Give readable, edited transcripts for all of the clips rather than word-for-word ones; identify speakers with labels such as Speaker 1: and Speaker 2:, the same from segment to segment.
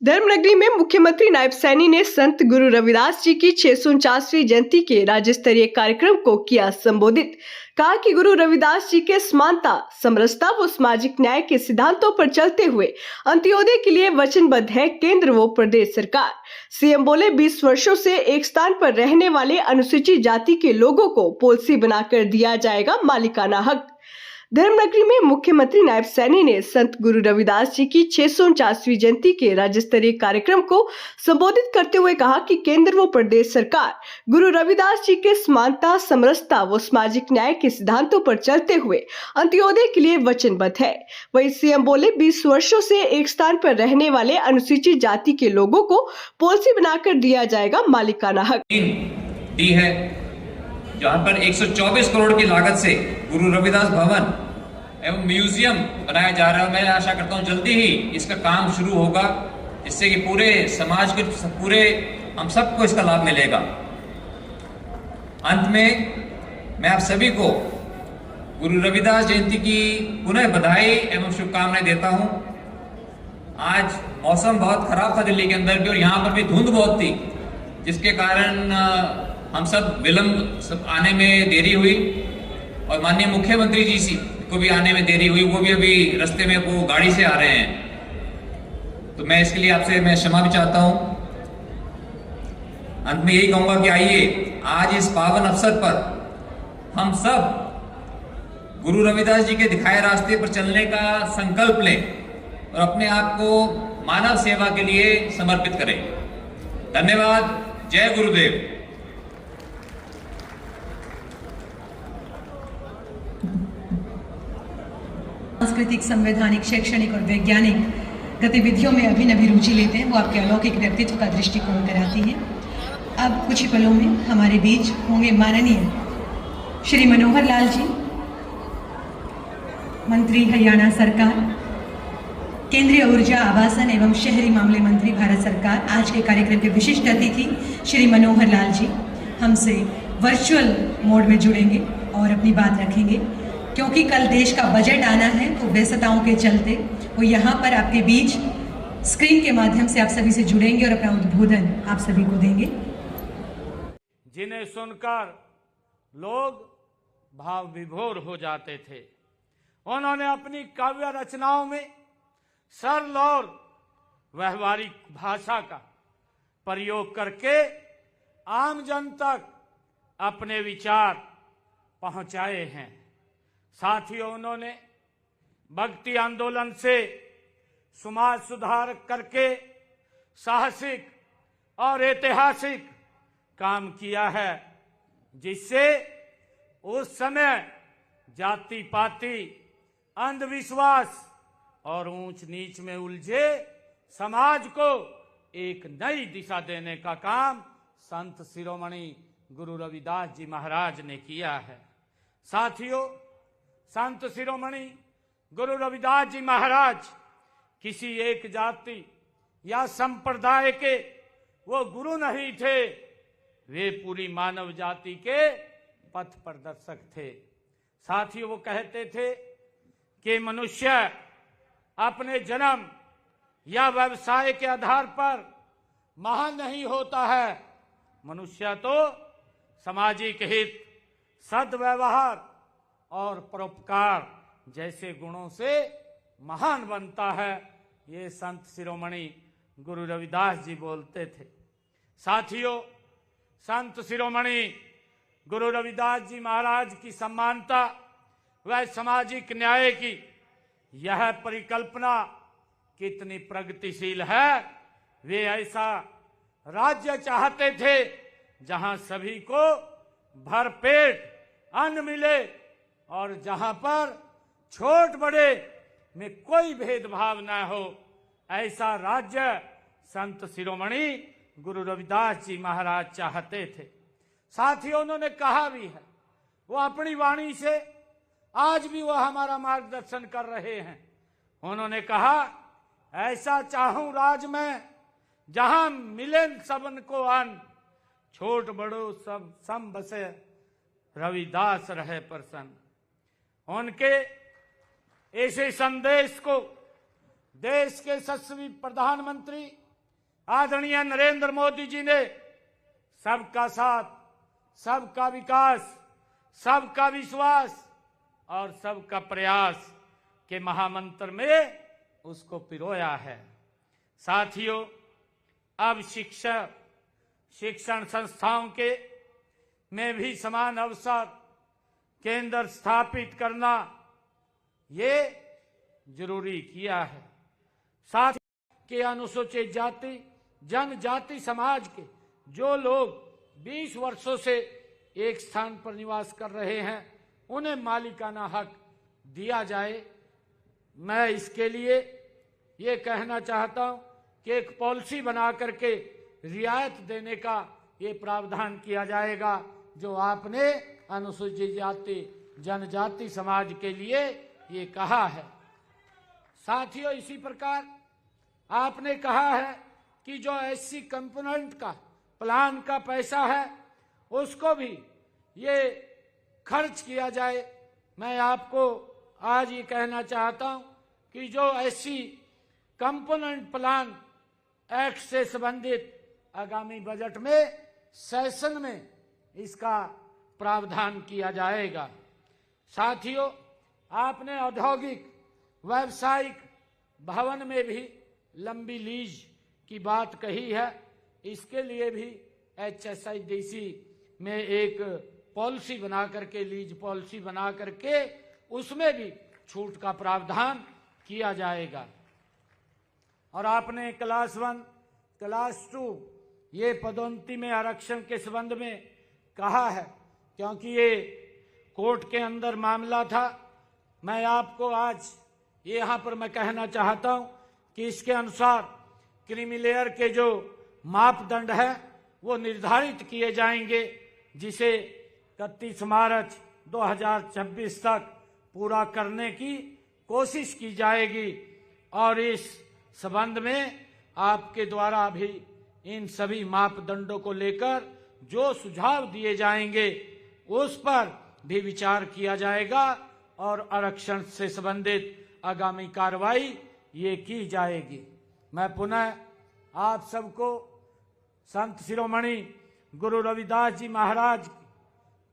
Speaker 1: धर्मनगरी में मुख्यमंत्री नायब सैनी ने संत गुरु रविदास जी की 649वीं जयंती के राज्य स्तरीय कार्यक्रम को किया संबोधित। कहा कि गुरु रविदास जी के समानता, समरसता व सामाजिक न्याय के सिद्धांतों पर चलते हुए अंत्योदय के लिए वचनबद्ध है केंद्र व प्रदेश सरकार। सीएम बोले, 20 वर्षों से एक स्थान पर रहने वाले अनुसूचित जाति के लोगों को पॉलिसी बनाकर दिया जाएगा मालिकाना हक। धर्मनगरी में मुख्यमंत्री नायब सैनी ने संत गुरु रविदास जी की 649वीं जयंती के राज्य स्तरीय कार्यक्रम को संबोधित करते हुए कहा कि केंद्र व प्रदेश सरकार गुरु रविदास जी के समानता, समरसता व सामाजिक न्याय के सिद्धांतों पर चलते हुए अंत्योदय के लिए वचनबद्ध है। वहीं सीएम बोले, 20 वर्षों से एक स्थान पर रहने वाले अनुसूचित जाति के लोगों को पॉलिसी बनाकर दिया जाएगा मालिकाना हक।
Speaker 2: दी है जहां पर 124 करोड़ की लागत से गुरु रविदास भवन एवं म्यूजियम बनाया जा रहा है। मैं आशा करता हूं जल्दी ही इसका काम शुरू होगा, जिससे कि पूरे समाज के पूरे हम सबको इसका लाभ मिलेगा। अंत में मैं आप सभी को गुरु रविदास जयंती की पुनः बधाई एवं शुभकामनाएं देता हूं। आज मौसम बहुत खराब था दिल्ली के अंदर भी, और यहाँ पर भी धुंध बहुत थी, जिसके कारण हम सब विलंब आने में देरी हुई, और माननीय मुख्यमंत्री जी को भी आने में देरी हुई। वो भी अभी रास्ते में वो गाड़ी से आ रहे हैं, तो मैं इसके लिए आपसे मैं क्षमा भी चाहता हूं। अंत में यही कहूंगा कि आइए आज इस पावन अवसर पर हम सब गुरु रविदास जी के दिखाए रास्ते पर चलने का संकल्प लें और अपने आप को मानव सेवा के लिए समर्पित करें। धन्यवाद। जय गुरुदेव।
Speaker 3: सांस्कृतिक, संवैधानिक, शैक्षणिक और वैज्ञानिक गतिविधियों में अभिनवी रुचि लेते हैं, वो आपके अलौकिक व्यक्तित्व का दृष्टिकोण कराती हैं। अब कुछ ही पलों में हमारे बीच होंगे माननीय श्री मनोहर लाल जी, मंत्री हरियाणा सरकार, केंद्रीय ऊर्जा, आवासन एवं शहरी मामले मंत्री भारत सरकार। आज के कार्यक्रम के विशिष्ट अतिथि श्री मनोहर लाल जी हमसे वर्चुअल मोड में जुड़ेंगे और अपनी बात रखेंगे, क्योंकि कल देश का बजट आना है, तो व्यस्तताओं के चलते वो यहाँ पर आपके बीच स्क्रीन के माध्यम से आप सभी से जुड़ेंगे और अपना उद्बोधन आप सभी को देंगे।
Speaker 4: जिन्हें सुनकर लोग भाव विभोर हो जाते थे। उन्होंने अपनी काव्य रचनाओं में सरल और व्यवहारिक भाषा का प्रयोग करके आम जन तक अपने विचार पहुंचाए हैं। साथियों, उन्होंने भक्ति आंदोलन से समाज सुधार करके साहसिक और ऐतिहासिक काम किया है, जिससे उस समय जाति पाति, अंधविश्वास और ऊंच नीच में उलझे समाज को एक नई दिशा देने का काम संत शिरोमणि गुरु रविदास जी महाराज ने किया है। साथियों, संत शिरोमणि गुरु रविदास जी महाराज किसी एक जाति या संप्रदाय के वो गुरु नहीं थे, वे पूरी मानव जाति के पथ प्रदर्शक थे। साथियों, वो कहते थे कि मनुष्य अपने जन्म या व्यवसाय के आधार पर महान नहीं होता है। मनुष्य तो सामाजिक हित, सद्व्यवहार और परोपकार जैसे गुणों से महान बनता है। ये संत शिरोमणि गुरु रविदास जी बोलते थे। साथियों, संत शिरोमणि गुरु रविदास जी महाराज की समानता व सामाजिक न्याय की यह परिकल्पना कितनी प्रगतिशील है। वे ऐसा राज्य चाहते थे जहां सभी को भरपेट अन्न मिले और जहां पर छोट बड़े में कोई भेदभाव न हो। ऐसा राज्य संत शिरोमणि गुरु रविदास जी महाराज चाहते थे। साथियों, उन्होंने कहा भी है, वो अपनी वाणी से आज भी वह हमारा मार्गदर्शन कर रहे हैं। उन्होंने कहा, ऐसा चाहूं राज में जहां मिले सबन को अन्न, छोट बड़ो सब सम बसे रविदास रहे प्रसन्न। उनके ऐसे संदेश को देश के यशस्वी प्रधानमंत्री आदरणीय नरेंद्र मोदी जी ने सबका साथ, सबका विकास, सबका विश्वास और सबका प्रयास के महामंत्र में उसको पिरोया है। साथियों, अब शिक्षण संस्थाओं के में भी समान अवसर केंद्र स्थापित करना ये जरूरी किया है। साथ के अनुसूचित जाति जनजाति समाज के जो लोग 20 वर्षों से एक स्थान पर निवास कर रहे हैं उन्हें मालिकाना हक दिया जाए। मैं इसके लिए ये कहना चाहता हूं कि एक पॉलिसी बना करके रियायत देने का ये प्रावधान किया जाएगा जो आपने अनुसूचित जाति जनजाति समाज के लिए ये कहा है। साथियों, इसी प्रकार आपने कहा है कि जो एससी कंपोनेंट का प्लान का पैसा है उसको भी ये खर्च किया जाए। मैं आपको आज ये कहना चाहता हूं कि जो एससी कंपोनेंट प्लान एक्ट से संबंधित आगामी बजट में सेशन में इसका प्रावधान किया जाएगा। साथियों, आपने औद्योगिक व्यावसायिक भवन में भी लंबी लीज की बात कही है। इसके लिए भी HSIDC में एक पॉलिसी बना करके, लीज पॉलिसी बना करके उसमें भी छूट का प्रावधान किया जाएगा। और आपने क्लास 1, क्लास 2 ये पदोन्नति में आरक्षण के संबंध में कहा है, क्योंकि ये कोर्ट के अंदर मामला था। मैं आपको आज यहाँ पर मैं कहना चाहता हूँ कि इसके अनुसार क्रीमी लेयर के जो मापदंड है वो निर्धारित किए जाएंगे, जिसे 31 मार्च 2026 तक पूरा करने की कोशिश की जाएगी। और इस संबंध में आपके द्वारा भी इन सभी मापदंडों को लेकर जो सुझाव दिए जाएंगे उस पर भी विचार किया जाएगा और आरक्षण से संबंधित आगामी कार्रवाई ये की जाएगी। मैं पुनः आप सबको संत शिरोमणि गुरु रविदास जी महाराज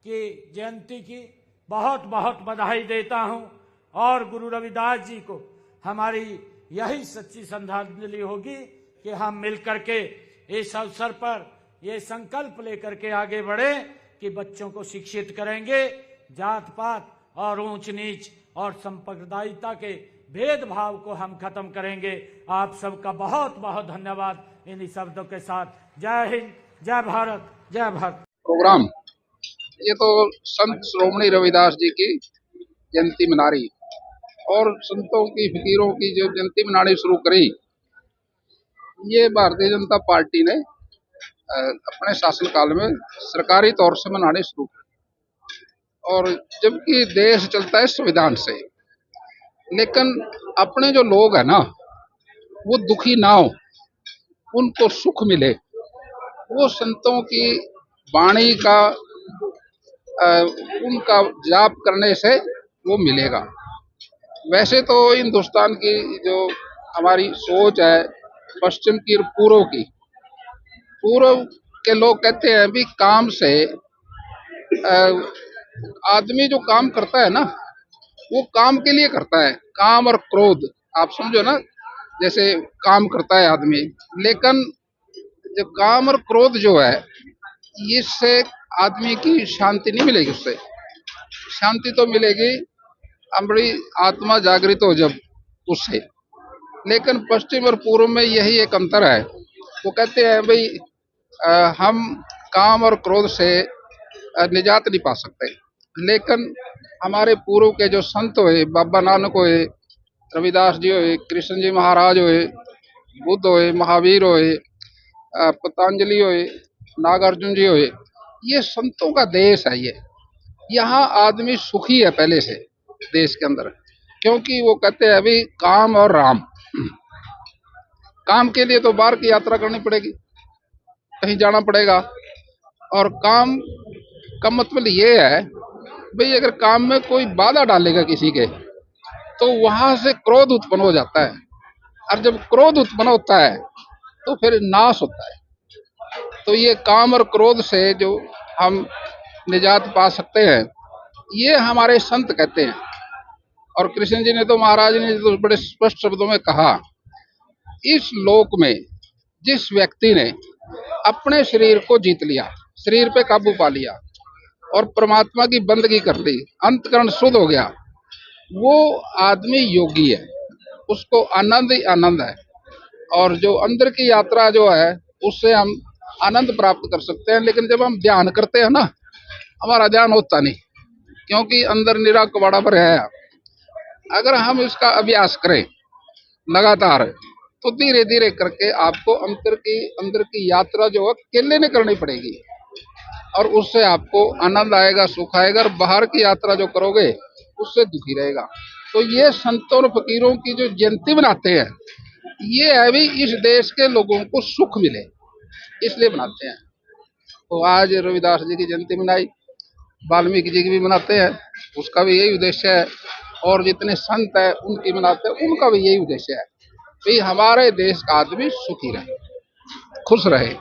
Speaker 4: की जयंती की बहुत बहुत बधाई देता हूं और गुरु रविदास जी को हमारी यही सच्ची श्रद्धांजलि होगी कि हम मिलकर के इस अवसर पर ये संकल्प लेकर के आगे बढ़े कि बच्चों को शिक्षित करेंगे, जात पात और ऊंच नीच और संप्रदायिकता के भेदभाव को हम खत्म करेंगे। आप सबका बहुत बहुत धन्यवाद इन्हीं शब्दों के साथ। जय हिंद, जय भारत, जय भारत।
Speaker 5: प्रोग्राम ये तो संत शिरोमणि रविदास जी की जयंती मना रही और संतों की फकीरों की जो जयंती मनानी शुरू करी, ये भारतीय जनता पार्टी ने अपने शासनकाल में सरकारी तौर से मनाने शुरू की। और जबकि देश चलता है संविधान से, लेकिन अपने जो लोग हैं ना वो दुखी ना हो, उनको सुख मिले, वो संतों की वाणी का उनका जाप करने से वो मिलेगा। वैसे तो हिंदुस्तान की जो हमारी सोच है पश्चिम की और पूर्व की, पूर्व के लोग कहते हैं भी काम से आदमी जो काम करता है ना वो काम के लिए करता है। काम और क्रोध आप समझो ना, जैसे काम करता है आदमी, लेकिन जो काम और क्रोध जो है इससे आदमी की शांति नहीं मिलेगी। उससे शांति तो मिलेगी हमारी आत्मा जागृत हो जब उससे। लेकिन पश्चिम और पूर्व में यही एक अंतर है। वो कहते हैं भाई हम काम और क्रोध से निजात नहीं पा सकते, लेकिन हमारे पूर्व के जो संत हुए, बाबा नानक हुए, रविदास जी हुए, कृष्ण जी महाराज हुए, बुद्ध हुए, महावीर हुए, पतंजलि हुए, नागार्जुन जी हुए, ये संतों का देश है। ये यहाँ आदमी सुखी है पहले से देश के अंदर, क्योंकि वो कहते हैं अभी काम और राम। काम के लिए तो बाहर की यात्रा करनी पड़ेगी, कहीं जाना पड़ेगा, और काम का मतलब ये है भाई अगर काम में कोई बाधा डालेगा किसी के तो वहां से क्रोध उत्पन्न हो जाता है, और जब क्रोध उत्पन्न होता है तो फिर नाश होता है। तो ये काम और क्रोध से जो हम निजात पा सकते हैं, ये हमारे संत कहते हैं। और कृष्ण जी ने तो, महाराज ने तो बड़े स्पष्ट शब्दों में कहा, इस लोक में जिस व्यक्ति ने अपने शरीर को जीत लिया, शरीर पे काबू पा लिया और परमात्मा की बंदगी कर ली, अंतकरण शुद्ध हो गया, वो आदमी योगी है, उसको आनंद ही आनंद है। और जो अंदर की यात्रा जो है, उससे हम आनंद प्राप्त कर सकते हैं। लेकिन जब हम ध्यान करते हैं ना, हमारा ध्यान होता नहीं, क्योंकि अंदर निरा कबाड़ा पर है। अगर हम इसका अभ्यास करें लगातार, तो धीरे धीरे करके आपको अंदर की यात्रा जो है अकेले में करनी पड़ेगी, और उससे आपको आनंद आएगा, सुख आएगा। और बाहर की यात्रा जो करोगे, उससे दुखी रहेगा। तो ये संतों और फकीरों की जो जयंती मनाते हैं, ये है भी इस देश के लोगों को सुख मिले, इसलिए मनाते हैं। तो आज रविदास जी की जयंती मनाई, वाल्मीकि जी की भी मनाते हैं, उसका भी यही उद्देश्य है। और जितने संत हैं उनकी मनाते हैं, उनका भी यही उद्देश्य है कि हमारे देश का आदमी सुखी रहे, खुश रहे।